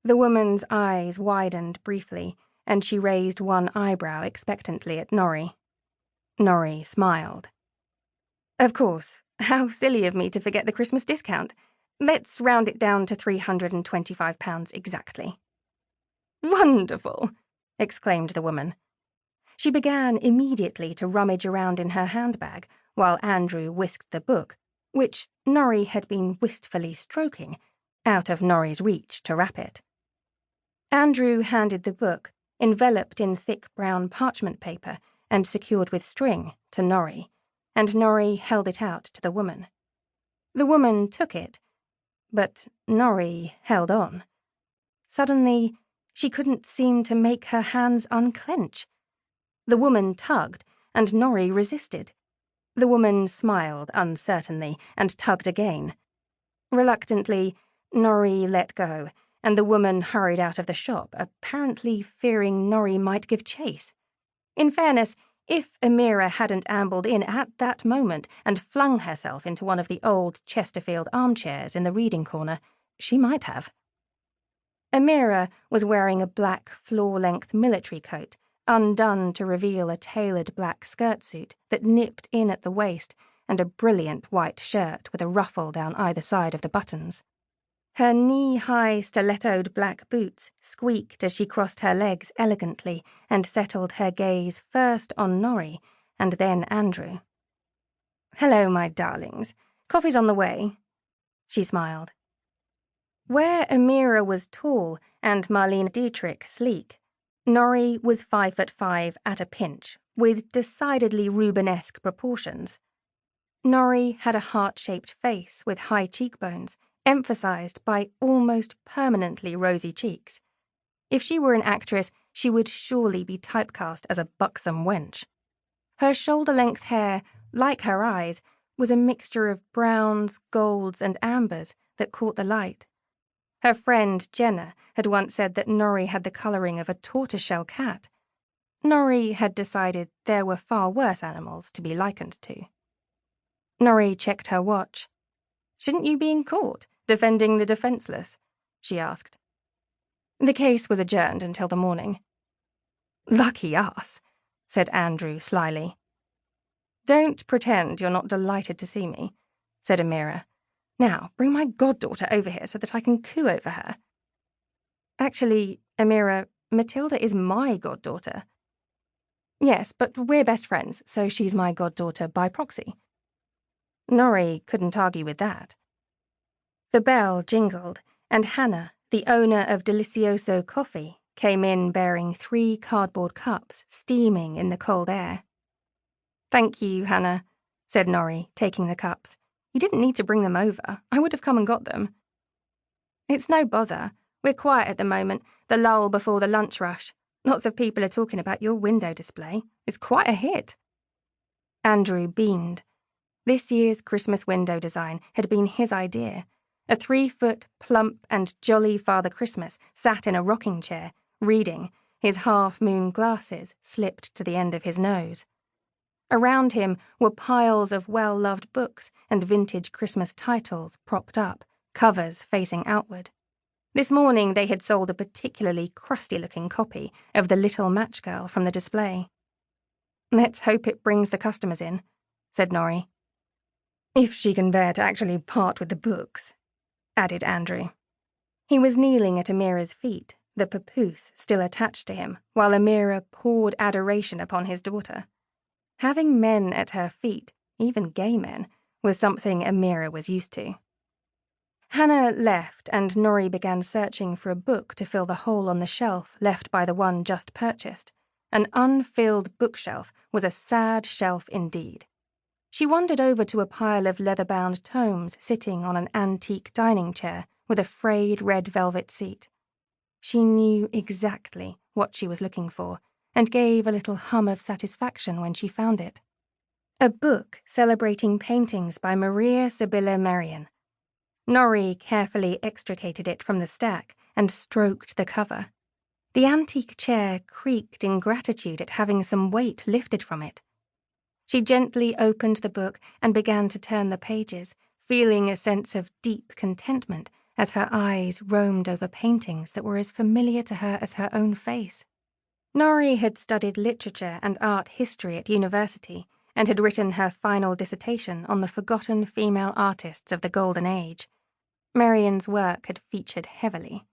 The woman's eyes widened briefly, and she raised one eyebrow expectantly at Nory. Nory smiled. "Of course. How silly of me to forget the Christmas discount. Let's round it down to £325 exactly." "Wonderful!" exclaimed the woman. She began immediately to rummage around in her handbag while Andrew whisked the book, which Nory had been wistfully stroking, out of Norry's reach to wrap it. Andrew handed the book, enveloped in thick brown parchment paper and secured with string, to Nory, and Nory held it out to the woman. The woman took it, but Nory held on. Suddenly, she couldn't seem to make her hands unclench. The woman tugged, and Nory resisted. The woman smiled uncertainly and tugged again. Reluctantly, Nory let go, and the woman hurried out of the shop, apparently fearing Nory might give chase. In fairness, if Amira hadn't ambled in at that moment and flung herself into one of the old Chesterfield armchairs in the reading corner, she might have. Amira was wearing a black floor-length military coat, undone to reveal a tailored black skirt suit that nipped in at the waist and a brilliant white shirt with a ruffle down either side of the buttons. Her knee-high stilettoed black boots squeaked as she crossed her legs elegantly and settled her gaze first on Nory and then Andrew. "Hello, my darlings. Coffee's on the way." She smiled. Where Amira was tall and Marlene Dietrich sleek, Nory was 5'5" at a pinch, with decidedly Rubenesque proportions. Nory had a heart-shaped face with high cheekbones, emphasized by almost permanently rosy cheeks. If she were an actress, she would surely be typecast as a buxom wench. Her shoulder-length hair, like her eyes, was a mixture of browns, golds, and ambers that caught the light. Her friend Jenna had once said that Nory had the colouring of a tortoiseshell cat. Nory had decided there were far worse animals to be likened to. Nory checked her watch. "Shouldn't you be in court, defending the defenceless?" she asked. The case was adjourned until the morning. "Lucky us," said Andrew slyly. "Don't pretend you're not delighted to see me," said Amira. "Now, bring my goddaughter over here so that I can coo over her." "Actually, Amira, Matilda is my goddaughter." "Yes, but we're best friends, so she's my goddaughter by proxy." Nory couldn't argue with that. The bell jingled, and Hannah, the owner of Delicioso Coffee, came in bearing 3 cardboard cups steaming in the cold air. "Thank you, Hannah," said Nory, taking the cups. "You didn't need to bring them over. I would have come and got them." "It's no bother. We're quiet at the moment, the lull before the lunch rush. Lots of people are talking about your window display. It's quite a hit." Andrew beamed. This year's Christmas window design had been his idea. A 3-foot, plump and jolly Father Christmas sat in a rocking chair, reading, his half-moon glasses slipped to the end of his nose. Around him were piles of well-loved books and vintage Christmas titles propped up, covers facing outward. This morning they had sold a particularly crusty-looking copy of The Little Match Girl from the display. "Let's hope it brings the customers in," said Nory. "If she can bear to actually part with the books," added Andrew. He was kneeling at Amira's feet, the papoose still attached to him, while Amira poured adoration upon his daughter. Having men at her feet, even gay men, was something Amira was used to. Hannah left, and Nory began searching for a book to fill the hole on the shelf left by the one just purchased. An unfilled bookshelf was a sad shelf indeed. She wandered over to a pile of leather-bound tomes sitting on an antique dining chair with a frayed red velvet seat. She knew exactly what she was looking for, and gave a little hum of satisfaction when she found it. A book celebrating paintings by Maria Sibylla Merian. Nory carefully extricated it from the stack and stroked the cover. The antique chair creaked in gratitude at having some weight lifted from it. She gently opened the book and began to turn the pages, feeling a sense of deep contentment as her eyes roamed over paintings that were as familiar to her as her own face. Nory had studied literature and art history at university and had written her final dissertation on the forgotten female artists of the Golden Age. Marian's work had featured heavily.